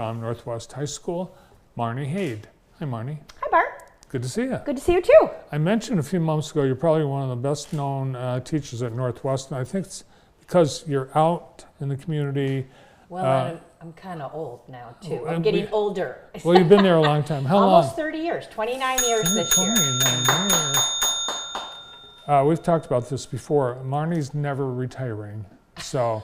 from Northwest High School, Marnie Hade. Hi, Marnie. Hi, Bart. Good to see you. Good to see you too. I mentioned a few months ago you're probably one of the best known teachers at Northwest, and I think it's because you're out in the community. Well, I'm kind of old now too. I'm getting older. Well, you've been there a long time. How Almost long? 30 years, 29 years this year. 29 years. We've talked about this before. Marnie's never retiring, so.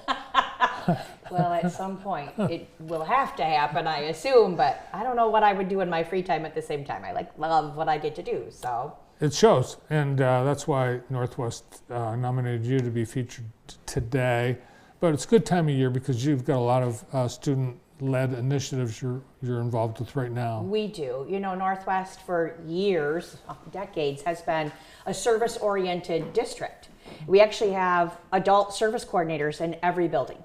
Well, at some point it will have to happen, I assume, but I don't know what I would do in my free time at the same time. I love what I get to do, so. It shows, and that's why Northwest nominated you to be featured today. But it's a good time of year because you've got a lot of student-led initiatives you're involved with right now. We do. You know, Northwest for years, decades, has been a service-oriented district. We actually have adult service coordinators in every building.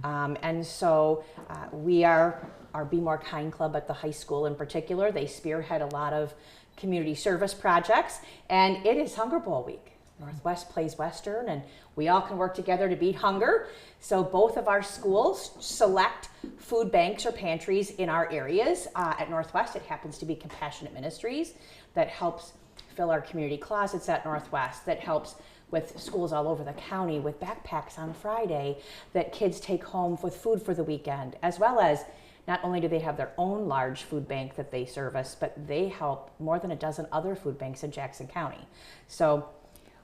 And so we are our Be More Kind Club at the high school in particular. They spearhead a lot of community service projects, and it is Hunger Bowl week. Northwest plays Western, and we all can work together to beat hunger. So both of our schools select food banks or pantries in our areas. At Northwest, it happens to be Compassionate Ministries that helps fill our community closets at Northwest, that helps with schools all over the county with backpacks on Friday that kids take home with food for the weekend, as well as not only do they have their own large food bank that they service, but they help more than a dozen other food banks in Jackson County. So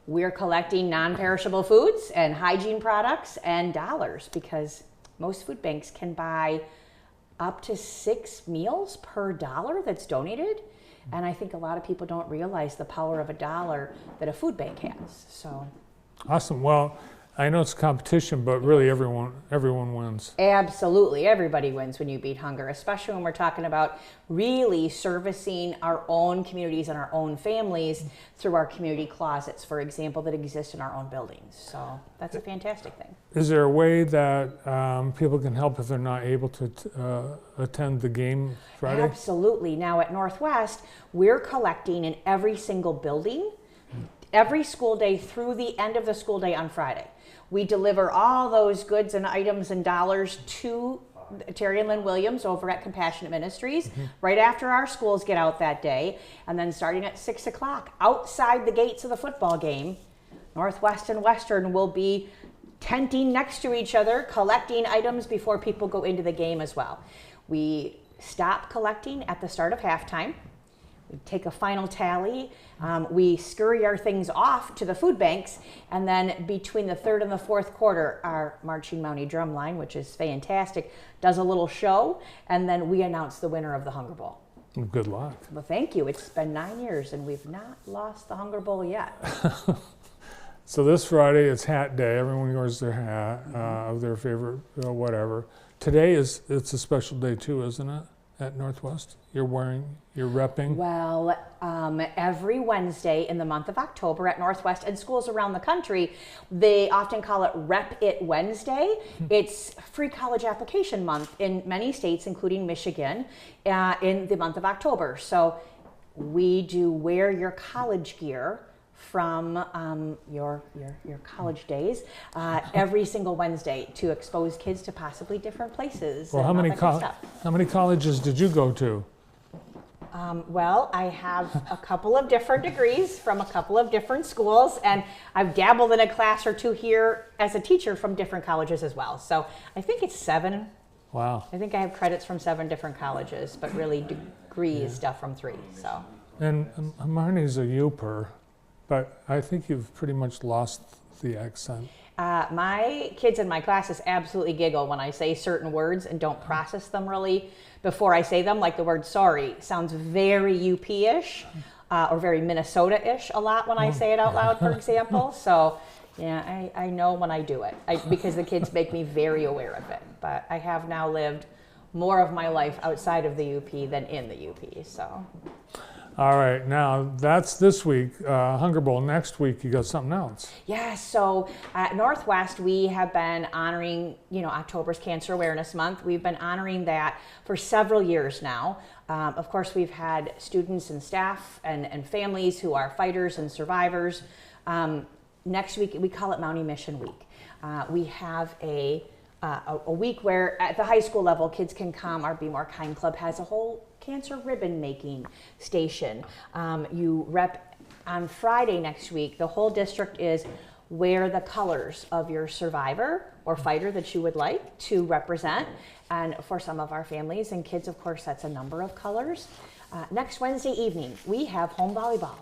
we're collecting non-perishable foods and hygiene products and dollars because most food banks can buy up to 6 meals per dollar that's donated. And I think a lot of people don't realize the power of a dollar that a food bank has. So awesome. Well, I know it's a competition, but really everyone wins. Absolutely. Everybody wins when you beat hunger, especially when we're talking about really servicing our own communities and our own families through our community closets, for example, that exist in our own buildings. So that's a fantastic thing. Is there a way that people can help if they're not able to attend the game Friday? Absolutely. Now at Northwest, we're collecting in every single building, every school day through the end of the school day on Friday. We deliver all those goods and items and dollars to Terry and Lynn Williams over at Compassionate Ministries right after our schools get out that day. And then starting at 6 o'clock outside the gates of the football game, Northwest and Western will be tenting next to each other, collecting items before people go into the game as well. We stop collecting at the start of halftime. We take a final tally. We scurry our things off to the food banks, and then between the third and the fourth quarter, our Marching Mountie drum line, which is fantastic, does a little show, and then we announce the winner of the Hunger Bowl. Good luck. Well, thank you. It's been 9 years, and we've not lost the Hunger Bowl yet. So this Friday, it's Hat Day. Everyone wears their hat of their favorite whatever. Today it's a special day too, isn't it? At Northwest, you're repping? Well, every Wednesday in the month of October at Northwest and schools around the country, they often call it Rep It Wednesday. It's free college application month in many states, including Michigan, in the month of October. So we do wear your college gear from your college days every single Wednesday to expose kids to possibly different places. Well, how many colleges did you go to? Well, I have a couple of different degrees from a couple of different schools, and I've dabbled in a class or two here as a teacher from different colleges as well. So I think it's 7. Wow. I think I have credits from 7 different colleges, but really degree stuff from 3. So. And Marnie's a Youper. But I think you've pretty much lost the accent. My kids in my classes absolutely giggle when I say certain words and don't process them really before I say them. Like the word sorry sounds very UP-ish or very Minnesota-ish a lot when I say it out loud, for example. So yeah, I know when I do it because the kids make me very aware of it. But I have now lived more of my life outside of the UP than in the UP, so. All right, now that's this week, Hunger Bowl. Next week, you got something else. Yeah, so at Northwest, we have been honoring, October's Cancer Awareness Month. We've been honoring that for several years now. Of course, we've had students and staff and families who are fighters and survivors. Next week, we call it Mountie Mission Week. We have a a week where at the high school level kids can come. Our Be More Kind Club has a whole cancer ribbon making station. On Friday next week, the whole district is wear the colors of your survivor or fighter that you would like to represent. And for some of our families and kids, of course, that's a number of colors. Next Wednesday evening, we have home volleyball.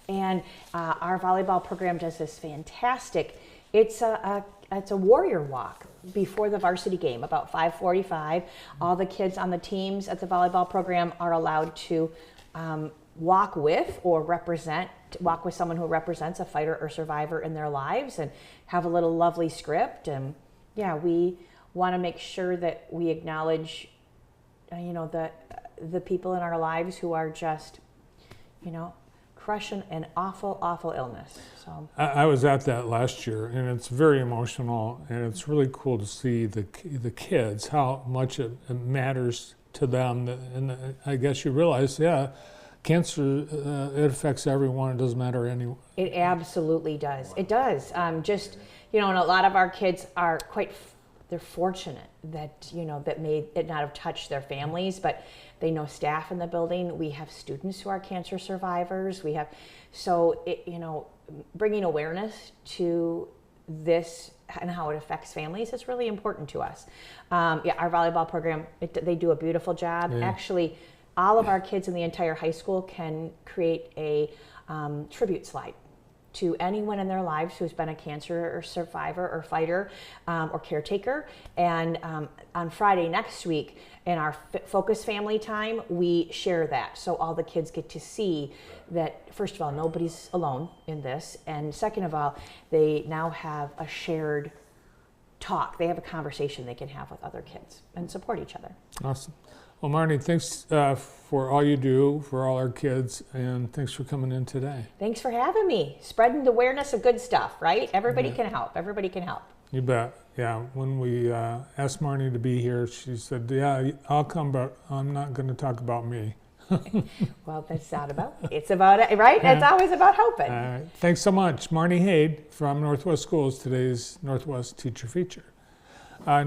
And our volleyball program does this fantastic, it's a warrior walk before the varsity game, about 5:45. All the kids on the teams at the volleyball program are allowed to walk with someone who represents a fighter or survivor in their lives and have a little lovely script. And yeah, we want to make sure that we acknowledge, the people in our lives who are just, crushing an awful, awful illness. So I was at that last year, and it's very emotional, and it's really cool to see the kids, how much it matters to them. And I guess you realize, cancer, it affects everyone. It doesn't matter anyone. It absolutely does. It does. And a lot of our kids are they're fortunate that, that may it not have touched their families, but they know staff in the building. We have students who are cancer survivors. Bringing awareness to this and how it affects families is really important to us. Our volleyball program, they do a beautiful job. Yeah. Actually, all of our kids in the entire high school can create a tribute slide to anyone in their lives who's been a cancer or survivor or fighter or caretaker. And on Friday next week, in our Focus Family Time, we share that. So all the kids get to see that, first of all, nobody's alone in this. And second of all, they now have a shared talk. They have a conversation they can have with other kids and support each other. Awesome. Well, Marnie, thanks for all you do for all our kids, and thanks for coming in today. Thanks for having me. Spreading the awareness of good stuff, right? Everybody can help. Everybody can help. You bet. Yeah. When we asked Marnie to be here, she said, "Yeah, I'll come, but I'm not going to talk about me." Well, that's not about. It's about it, right? Yeah. It's always about helping. Thanks so much, Marnie Hade from Northwest Schools. Today's Northwest Teacher Feature.